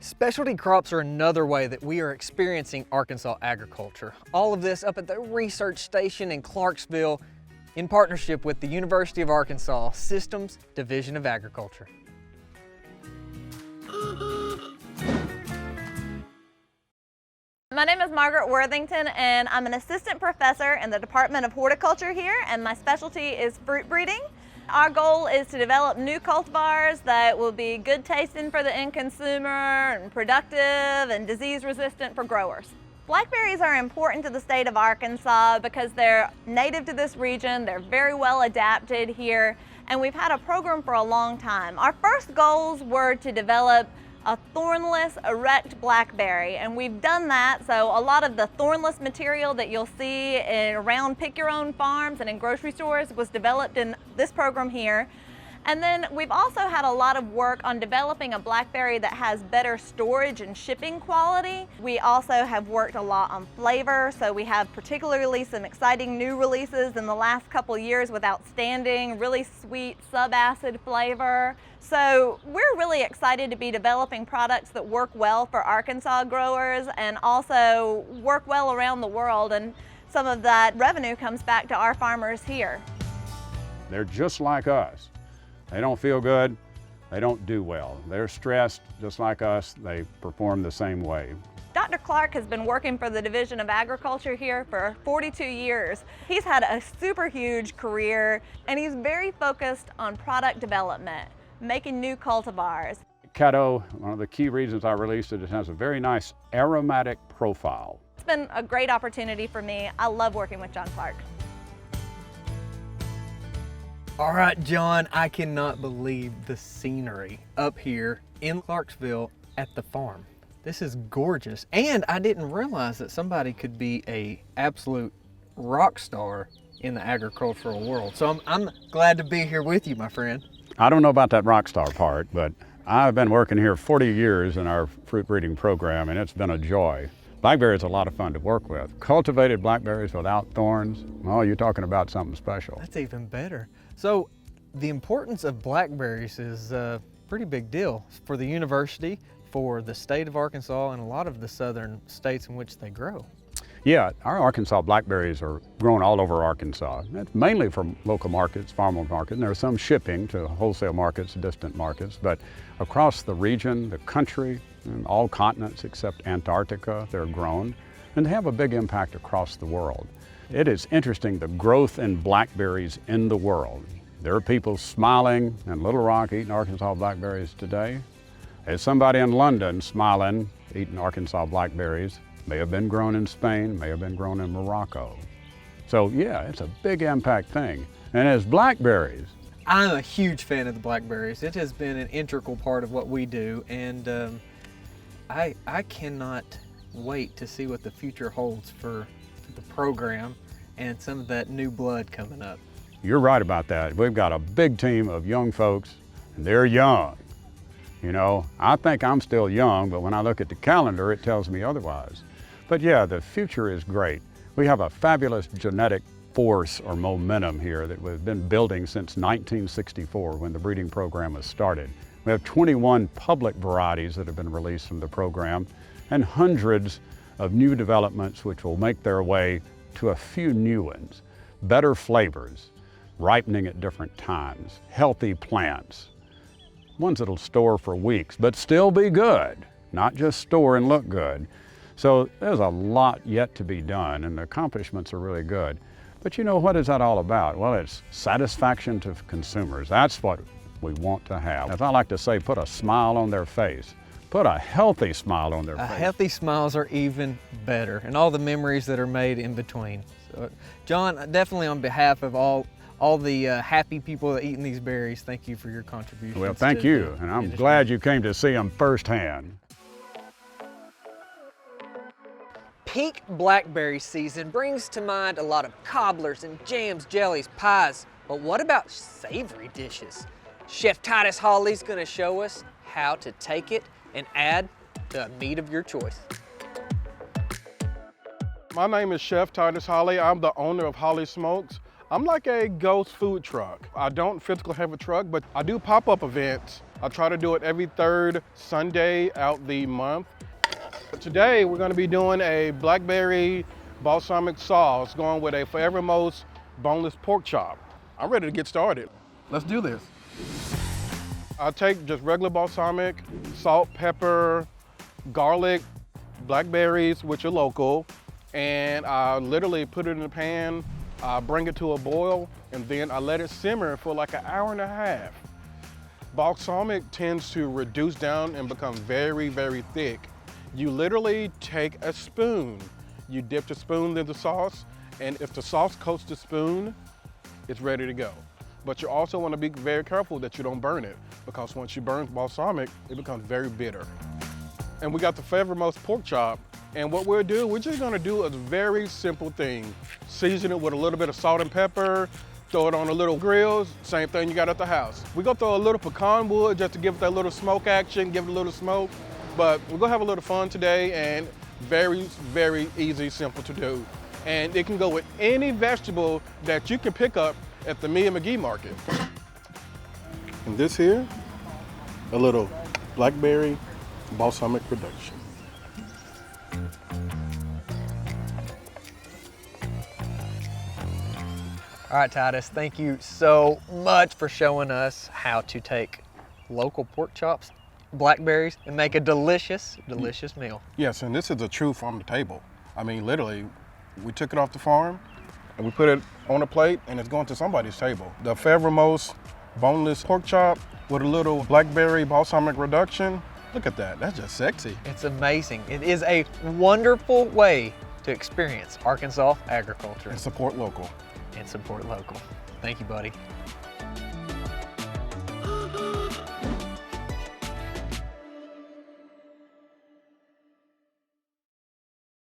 Specialty crops are another way that we are experiencing Arkansas agriculture. All of this up at the research station in Clarksville in partnership with the University of Arkansas Systems Division of Agriculture. My name is Margaret Worthington, and I'm an assistant professor in the Department of Horticulture here, and my specialty is fruit breeding. Our goal is to develop new cultivars that will be good tasting for the end consumer and productive and disease resistant for growers. Blackberries are important to the state of Arkansas because they're native to this region, they're very well adapted here, and we've had a program for a long time. Our first goals were to develop a thornless erect blackberry, and we've done that. So a lot of the thornless material that you'll see around pick your own farms and in grocery stores was developed in this program here. And then we've also had a lot of work on developing a blackberry that has better storage and shipping quality. We also have worked a lot on flavor, so we have particularly some exciting new releases in the last couple years with outstanding, really sweet sub-acid flavor. So we're really excited to be developing products that work well for Arkansas growers and also work well around the world, and some of that revenue comes back to our farmers here. They're just like us. They don't feel good, they don't do well. They're stressed just like us, they perform the same way. Dr. Clark has been working for the Division of Agriculture here for 42 years. He's had a super huge career, and he's very focused on product development, making new cultivars. Caddo, one of the key reasons I released it, it has a very nice aromatic profile. It's been a great opportunity for me. I love working with John Clark. All right, John, I cannot believe the scenery up here in Clarksville at the farm. This is gorgeous, and I didn't realize that somebody could be an absolute rock star in the agricultural world. So I'm glad to be here with you, my friend. I don't know about that rock star part, but I've been working here 40 years in our fruit breeding program, and it's been a joy. Blackberries are a lot of fun to work with. Cultivated blackberries without thorns, oh, you're talking about something special. That's even better. So the importance of blackberries is a pretty big deal for the university, for the state of Arkansas, and a lot of the southern states in which they grow. Yeah, our Arkansas blackberries are grown all over Arkansas. It's mainly from local markets, farmer market, and there's some shipping to wholesale markets, distant markets, but across the region, the country, and all continents except Antarctica, they're grown, and they have a big impact across the world. It is interesting, the growth in blackberries in the world. There are people smiling in Little Rock eating Arkansas blackberries today. There's somebody in London smiling, eating Arkansas blackberries. May have been grown in Spain, may have been grown in Morocco. So yeah, it's a big impact thing. And as blackberries, I'm a huge fan of the blackberries. It has been an integral part of what we do, and I cannot wait to see what the future holds for the program and some of that new blood coming up. you're right about that. We've got a big team of young folks, and they're young. You know, I think I'm still young, but when I look at the calendar, it tells me otherwise. But yeah, the future is great. We have a fabulous genetic force or momentum here that we've been building since 1964 when the breeding program was started. We have 21 public varieties that have been released from the program and hundreds of new developments which will make their way to a few new ones. Better flavors, ripening at different times, healthy plants, ones that'll store for weeks but still be good, not just store and look good. So there's a lot yet to be done, and the accomplishments are really good. But you know, what is that all about? Well, it's satisfaction to consumers. That's what we want to have. As I like to say, put a smile on their face. Put a healthy smile on their face. Healthy smiles are even better, and all the memories that are made in between. So, John, definitely on behalf of all the happy people eating these berries, thank you for your contributions. Well, thank you, and I'm glad you came to see them firsthand. Peak blackberry season brings to mind a lot of cobblers and jams, jellies, pies. But what about savory dishes? Chef Titus Hawley's gonna show us how to take it and add the meat of your choice. My name is Chef Titus Hawley. I'm the owner of Hawley Smokes. I'm like a ghost food truck. I don't physically have a truck, but I do pop-up events. I try to do it every third Sunday out the month. Today, we're gonna be doing a blackberry balsamic sauce going with a Forevermost boneless pork chop. I'm ready to get started. Let's do this. I take just regular balsamic, salt, pepper, garlic, blackberries, which are local, and I literally put it in the pan, I bring it to a boil, and then I let it simmer for like an hour and a half. Balsamic tends to reduce down and become very, very thick. You literally take a spoon, you dip the spoon in the sauce, and if the sauce coats the spoon, it's ready to go. But you also want to be very careful that you don't burn it, because once you burn balsamic, it becomes very bitter. And we got the Forevermost pork chop, and what we're just gonna do a very simple thing. Season it with a little bit of salt and pepper, throw it on a little grills, same thing you got at the house. We're gonna throw a little pecan wood just to give it that little smoke action, give it a little smoke. But we're gonna have a little fun today, and very, very easy, simple to do. And it can go with any vegetable that you can pick up at the McGee market. And this here, a little blackberry balsamic reduction. All right, Titus, thank you so much for showing us how to take local pork chops, blackberries, and make a delicious, delicious meal. Yes, and this is a true farm to table. I mean, literally, we took it off the farm and we put it on a plate and it's going to somebody's table. The Forevermost boneless pork chop with a little blackberry balsamic reduction. Look at that, that's just sexy. It's amazing. It is a wonderful way to experience Arkansas agriculture. And support local. And support local. Thank you, buddy.